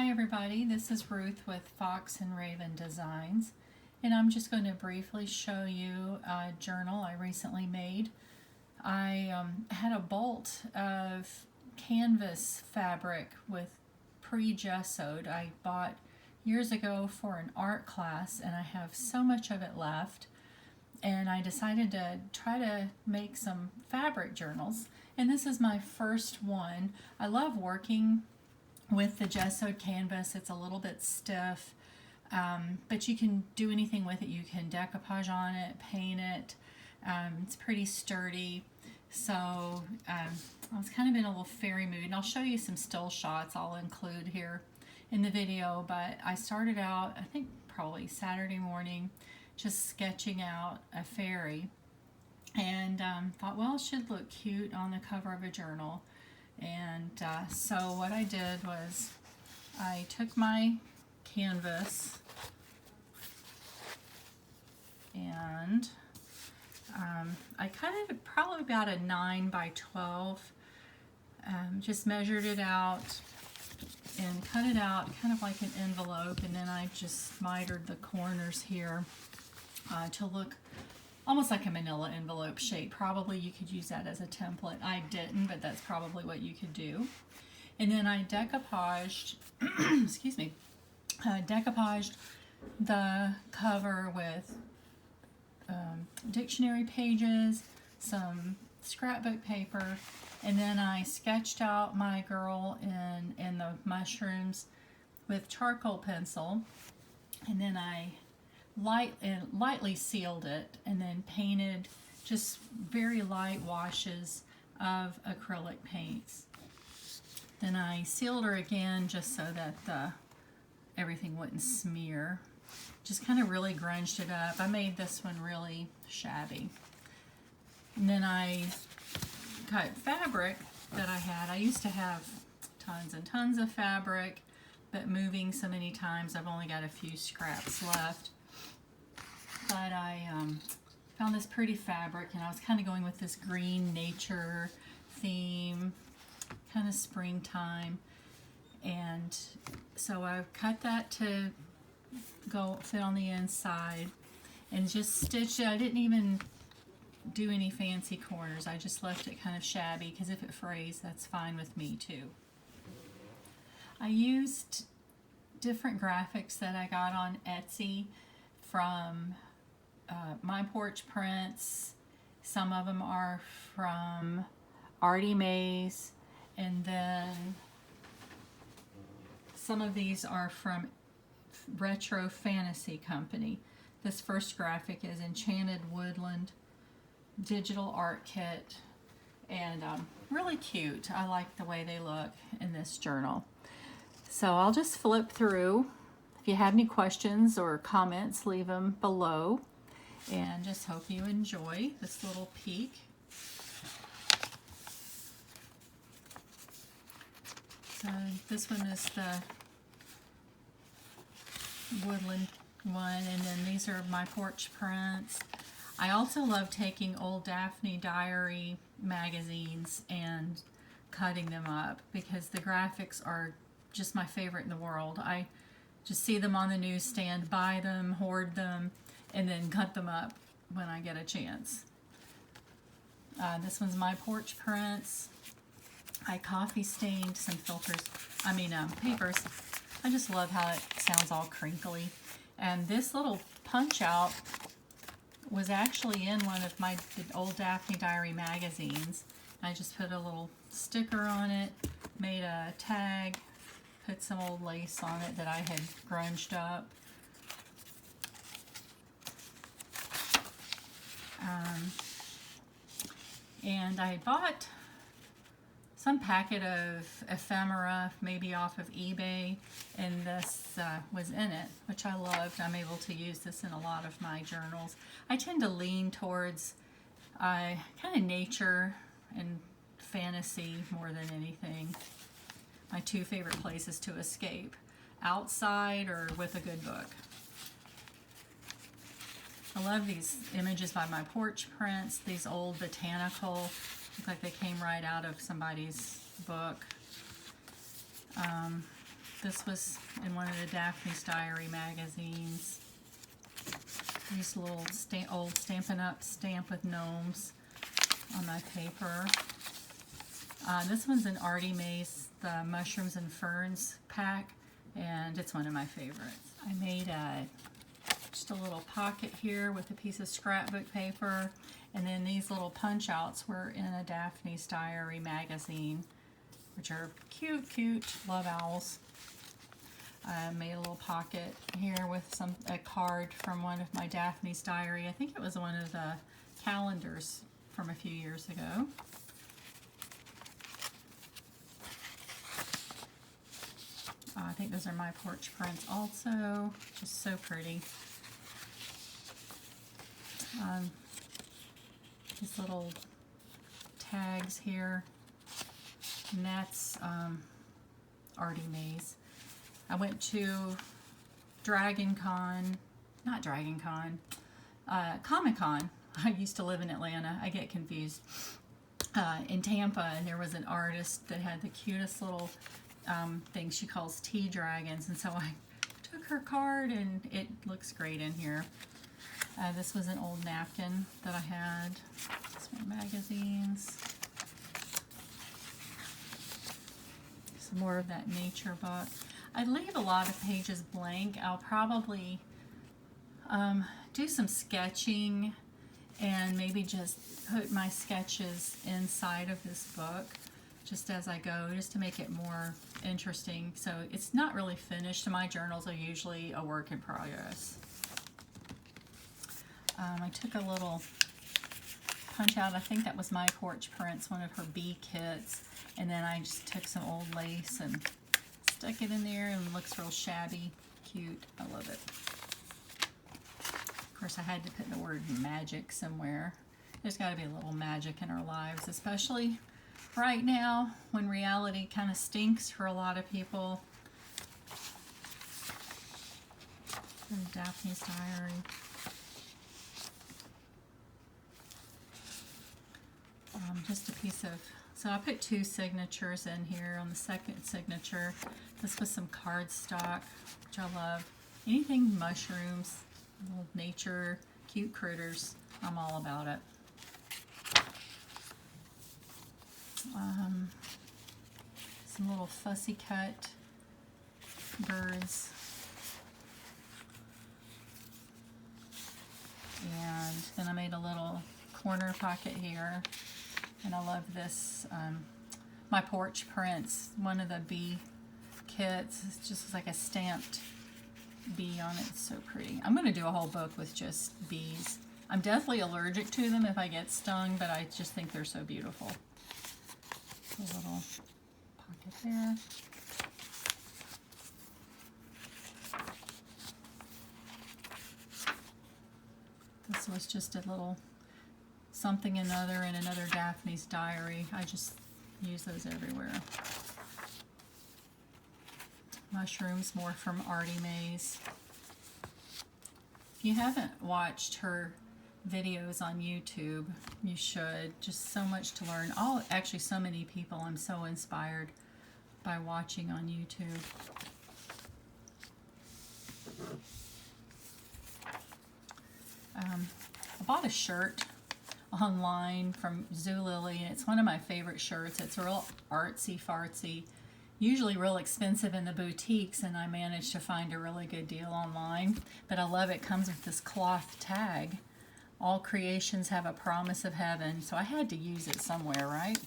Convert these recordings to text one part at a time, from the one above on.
Hi everybody, this is Ruth with Fox and Raven Designs, and I'm just going to briefly show you a journal I recently made. I had a bolt of canvas fabric with pre-gessoed I bought years ago for an art class, and I have so much of it left, and I decided to try to make some fabric journals, and this is my first one. I love working with the gessoed canvas. It's a little bit stiff, but you can do anything with it. You can decoupage on it, paint it. It's pretty sturdy. So I was kind of in a little fairy mood, and I'll show you some still shots I'll include here in the video. But I started out, I think probably Saturday morning, just sketching out a fairy, and thought, well, it should look cute on the cover of a journal. And so what I did was I took my canvas and I cut it probably about a 9 by 12, just measured it out and cut it out kind of like an envelope, and then I just mitered the corners here to look almost like a manila envelope shape. Probably you could use that as a template. I didn't, but that's probably what you could do. And then I decoupaged, excuse me, decoupaged the cover with dictionary pages, some scrapbook paper, and then I sketched out my girl in the mushrooms with charcoal pencil, and then I lightly sealed it, and then painted just very light washes of acrylic paints. Then I sealed her again just so that everything wouldn't smear. Just kind of really grunged it up. I made this one really shabby. And then I cut fabric that I had. I used to have tons and tons of fabric, but moving so many times I've only got a few scraps left. But I found this pretty fabric, and I was kind of going with this green nature theme, kind of springtime, and so I cut that to go fit on the inside and just stitched it. I didn't even do any fancy corners. I just left it kind of shabby, because if it frays, that's fine with me too. I used different graphics that I got on Etsy from My Porch Prints. Some of them are from Artie Mays, and then some of these are from Retro Fantasy Company. This first graphic is Enchanted Woodland Digital Art Kit, and really cute. I like the way they look in this journal. So I'll just flip through. If you have any questions or comments, leave them below, and just hope you enjoy this little peek. So this one is the woodland one, and then these are My Porch Prints. I also love taking old Daphne Diary magazines and cutting them up, because the graphics are just my favorite in the world. I just see them on the newsstand, buy them, hoard them, and then cut them up when I get a chance. This one's My Porch Prints. I coffee stained some papers. I just love how it sounds all crinkly. And this little punch out was actually in one of my old Daphne Diary magazines. I just put a little sticker on it, made a tag, put some old lace on it that I had grunged up. And I bought some packet of ephemera, maybe off of eBay, and this was in it, which I loved. I'm able to use this in a lot of my journals. I tend to lean towards kind of nature and fantasy more than anything. My two favorite places to escape: outside or with a good book. I love these images by My Porch Prints. These old botanical, look like they came right out of somebody's book. This was in one of the Daphne's Diary magazines. These little old Stampin' Up! Stamp with gnomes on my paper. This one's an Artie Mae's, the Mushrooms and Ferns pack, and it's one of my favorites. I made just a little pocket here with a piece of scrapbook paper, and then these little punch outs were in a Daphne's Diary magazine, which are cute, cute love owls. I made a little pocket here with a card from one of my Daphne's Diary. I think it was one of the calendars from a few years ago. I think those are my porch prints also. Just so pretty. These little tags here. And that's Artie Mae's. I went to Comic-Con. I used to live in Atlanta. I get confused. In Tampa, and there was an artist that had the cutest little thing she calls tea dragons, and so I took her card, and it looks great in here. This was an old napkin that I had. These are my magazines. Some more of that nature book. I leave a lot of pages blank. I'll probably do some sketching and maybe just put my sketches inside of this book just as I go, just to make it more interesting. So it's not really finished. My journals are usually a work in progress. I took a little punch out. I think that was my porch prints, one of her bee kits, and then I just took some old lace and stuck it in there, and it looks real shabby, cute. I love it. Of course, I had to put the word magic somewhere. There's got to be a little magic in our lives, especially right now when reality kind of stinks for a lot of people. And Daphne's Diary. Just a piece of, so I put 2 signatures in here on the second signature. This was some cardstock, which I love. Anything mushrooms, little nature, cute critters, I'm all about it. Some little fussy cut birds. And then I made a little corner pocket here. And I love this, my porch prints, one of the bee kits. It's just like a stamped bee on it. It's so pretty. I'm going to do a whole book with just bees. I'm deathly allergic to them if I get stung, but I just think they're so beautiful. A little pocket there. This was just a little something another in another Daphne's Diary. I just use those everywhere. Mushrooms, more from Artie Mae's. If you haven't watched her videos on YouTube, you should. Just so much to learn. Actually, so many people I'm so inspired by watching on YouTube. I bought a shirt online from Zulily, and it's one of my favorite shirts. It's real artsy fartsy, usually real expensive in the boutiques, and I managed to find a really good deal online. But I love it. It comes with this cloth tag. All creations have a promise of heaven. So I had to use it somewhere, right?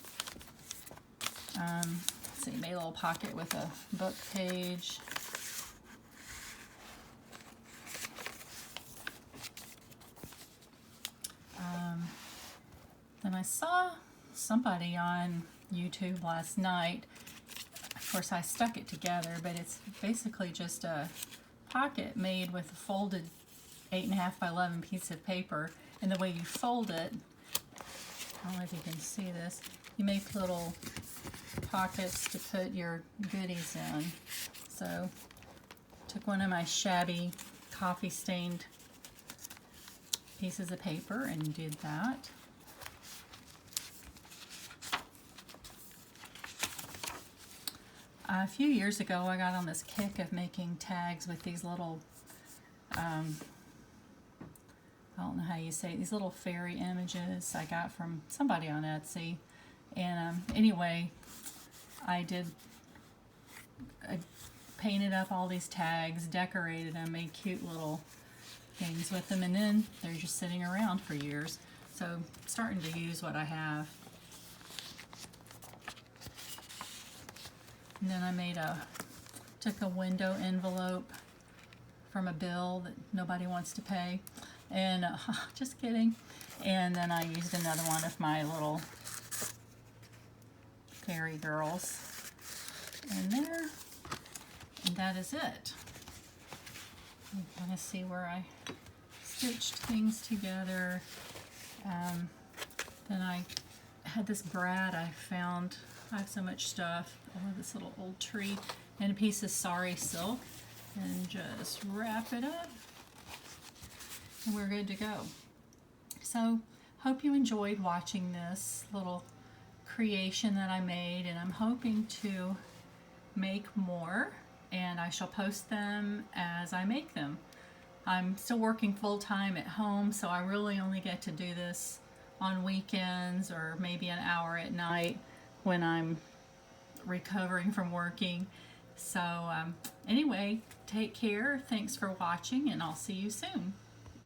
Let's see, made a little pocket with a book page. Then I saw somebody on YouTube last night. Of course, I stuck it together, but it's basically just a pocket made with a folded 8.5 by 11 piece of paper. And the way you fold it, I don't know if you can see this, you make little pockets to put your goodies in. So, took one of my shabby coffee stained pieces of paper and did that. A few years ago, I got on this kick of making tags with these little, I don't know how you say it, these little fairy images I got from somebody on Etsy. And anyway, I painted up all these tags, decorated them, made cute little things with them, and then they're just sitting around for years. So I'm starting to use what I have. And then I took a window envelope from a bill that nobody wants to pay, and just kidding. And then I used another one of my little fairy girls in there, and that is it. I'm going to see where I stitched things together. Then I had this brad I found. I have so much stuff. Oh, this little old tree and a piece of sari silk, and just wrap it up, and we're good to go. So hope you enjoyed watching this little creation that I made, and I'm hoping to make more, and I shall post them as I make them. I'm still working full-time at home, so I really only get to do this on weekends or maybe an hour at night when I'm recovering from working. So anyway, take care. Thanks for watching, and I'll see you soon.